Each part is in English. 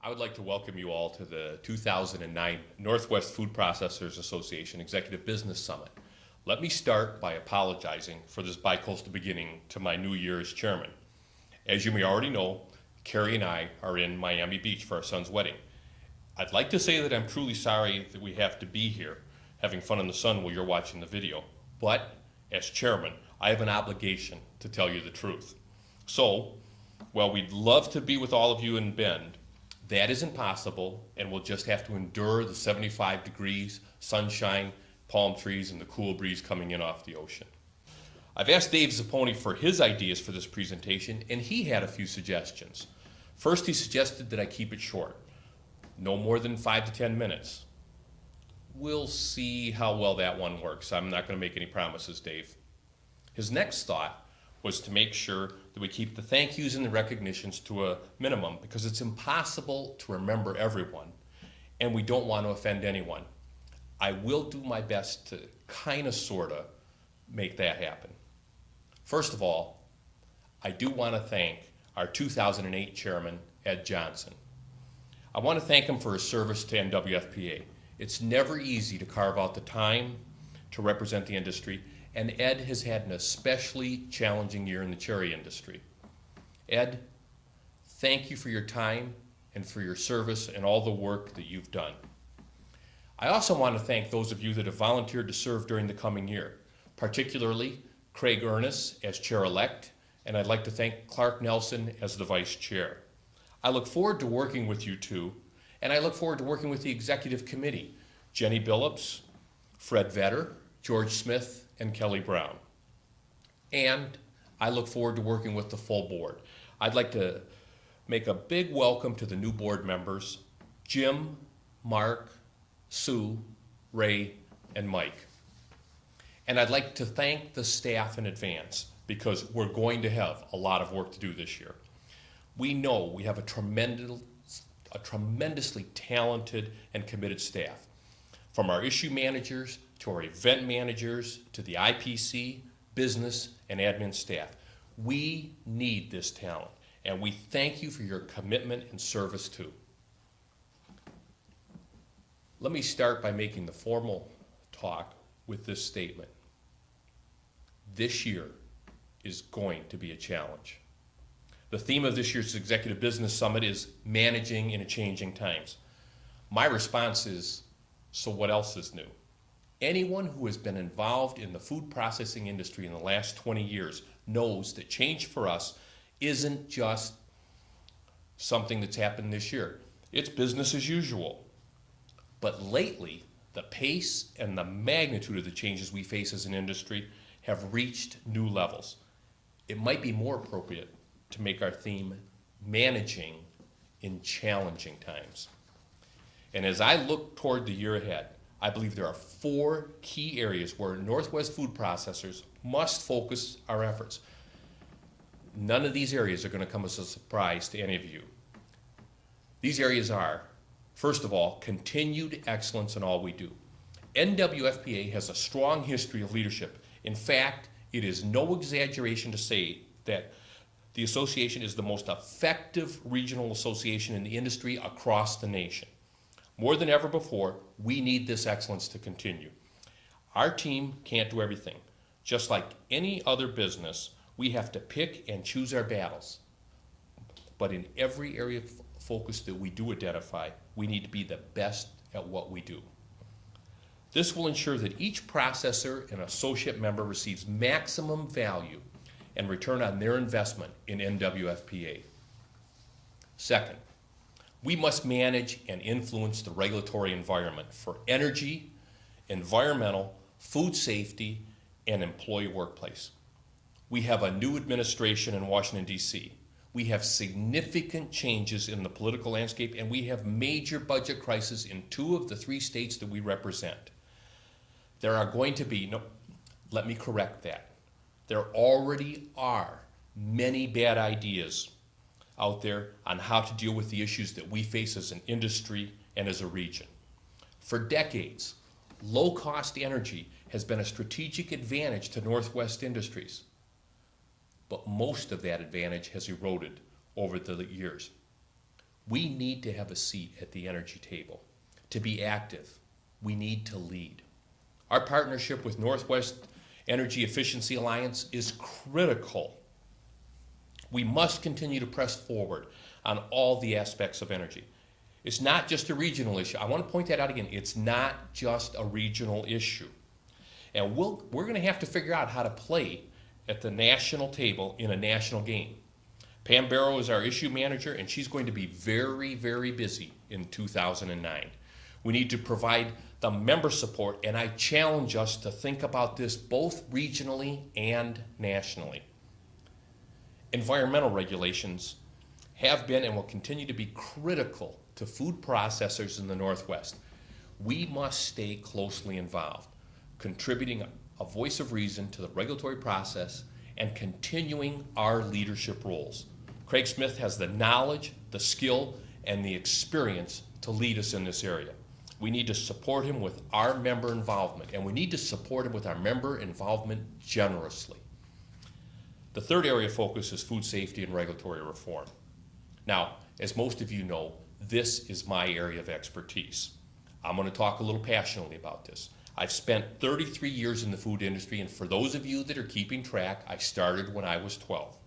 I would like to welcome you all to the 2009 Northwest Food Processors Association Executive Business Summit. Let me start by apologizing for this bicoastal beginning to my new year as chairman. As you may already know, Carrie and I are in Miami Beach for our son's wedding. I'd like to say that I'm truly sorry that we have to be here having fun in the sun while you're watching the video, but as chairman, I have an obligation to tell you the truth. So, while we'd love to be with all of you in Bend, that isn't possible, and we'll just have to endure the 75 degrees, sunshine, palm trees, and the cool breeze coming in off the ocean. I've asked Dave Zapponi for his ideas for this presentation, and he had a few suggestions. First, he suggested that I keep it short, no more than 5 to 10 minutes. We'll see how well that one works. I'm not going to make any promises, Dave. His next thought was to make sure that we keep the thank yous and the recognitions to a minimum because it's impossible to remember everyone and we don't want to offend anyone. I will do my best to kind of, sort of make that happen. First of all, I do want to thank our 2008 chairman, Ed Johnson. I want to thank him for his service to NWFPA. It's never easy to carve out the time to represent the industry, and Ed has had an especially challenging year in the cherry industry. Ed, thank you for your time and for your service and all the work that you've done. I also want to thank those of you that have volunteered to serve during the coming year, particularly Craig Ernest as chair-elect, and I'd like to thank Clark Nelson as the vice chair. I look forward to working with you two, and I look forward to working with the executive committee, Jenny Billups, Fred Vetter, George Smith, and Kelly Brown. And I look forward to working with the full board. I'd like to make a big welcome to the new board members, Jim, Mark, Sue, Ray, and Mike. And I'd like to thank the staff in advance because we're going to have a lot of work to do this year. We know we have a tremendously talented and committed staff. From our issue managers to our event managers to the IPC, business, and admin staff. We need this talent, and we thank you for your commitment and service too. Let me start by making the formal talk with this statement. This year is going to be a challenge. The theme of this year's Executive Business Summit is managing in a changing times. My response is, so what else is new? Anyone who has been involved in the food processing industry in the last 20 years knows that change for us isn't just something that's happened this year. It's business as usual. But lately, the pace and the magnitude of the changes we face as an industry have reached new levels. It might be more appropriate to make our theme managing in challenging times. And as I look toward the year ahead, I believe there are 4 key areas where Northwest food processors must focus our efforts. None of these areas are going to come as a surprise to any of you. These areas are, first of all, continued excellence in all we do. NWFPA has a strong history of leadership. In fact, it is no exaggeration to say that the association is the most effective regional association in the industry across the nation. More than ever before, we need this excellence to continue. Our team can't do everything. Just like any other business, we have to pick and choose our battles. But in every area of focus that we do identify, we need to be the best at what we do. This will ensure that each processor and associate member receives maximum value and return on their investment in NWFPA. Second, we must manage and influence the regulatory environment for energy, environmental, food safety, and employee workplace. We have a new administration in Washington, D.C. We have significant changes in the political landscape, and we have major budget crises in 2 of the 3 states that we represent. There are going to be, let me correct that. There already are many bad ideas out there on how to deal with the issues that we face as an industry and as a region. For decades, low-cost energy has been a strategic advantage to Northwest industries, but most of that advantage has eroded over the years. We need to have a seat at the energy table. To be active, we need to lead. Our partnership with Northwest Energy Efficiency Alliance is critical. We must continue to press forward on all the aspects of energy. It's not just a regional issue. I want to point that out again. It's not just a regional issue. And we're going to have to figure out how to play at the national table in a national game. Pam Barrow is our issue manager, and she's going to be very, very busy in 2009. We need to provide the member support, and I challenge us to think about this both regionally and nationally. Environmental regulations have been and will continue to be critical to food processors in the Northwest. We must stay closely involved, contributing a voice of reason to the regulatory process and continuing our leadership roles. Craig Smith has the knowledge, the skill, and the experience to lead us in this area. We need to support him with our member involvement, and we need to support him with our member involvement generously. The third area of focus is food safety and regulatory reform. Now, as most of you know, this is my area of expertise. I'm going to talk a little passionately about this. I've spent 33 years in the food industry, and for those of you that are keeping track, I started when I was 12.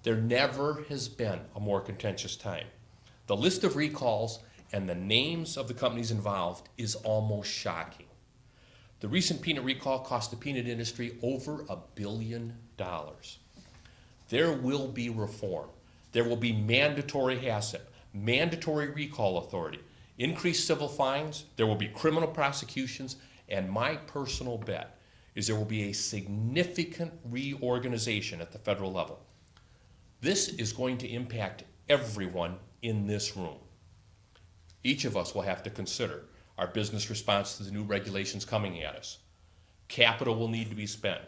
There never has been a more contentious time. The list of recalls and the names of the companies involved is almost shocking. The recent peanut recall cost the peanut industry over $1 billion. There will be reform. There will be mandatory HACCP, mandatory recall authority, increased civil fines, there will be criminal prosecutions, and my personal bet is there will be a significant reorganization at the federal level. This is going to impact everyone in this room. Each of us will have to consider our business response to the new regulations coming at us. Capital will need to be spent.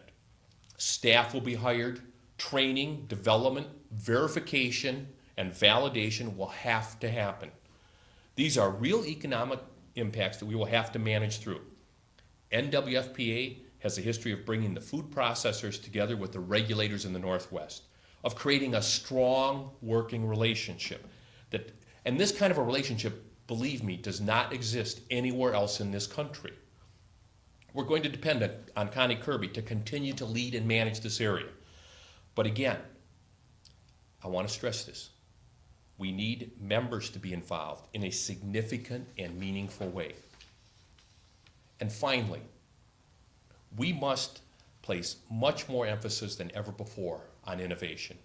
Staff will be hired. Training, development, verification, and validation will have to happen. These are real economic impacts that we will have to manage through. NWFPA has a history of bringing the food processors together with the regulators in the Northwest, of creating a strong working relationship. And this kind of a relationship, believe me, does not exist anywhere else in this country. We're going to depend on Connie Kirby to continue to lead and manage this area. But again, I want to stress this. We need members to be involved in a significant and meaningful way. And finally, we must place much more emphasis than ever before on innovation.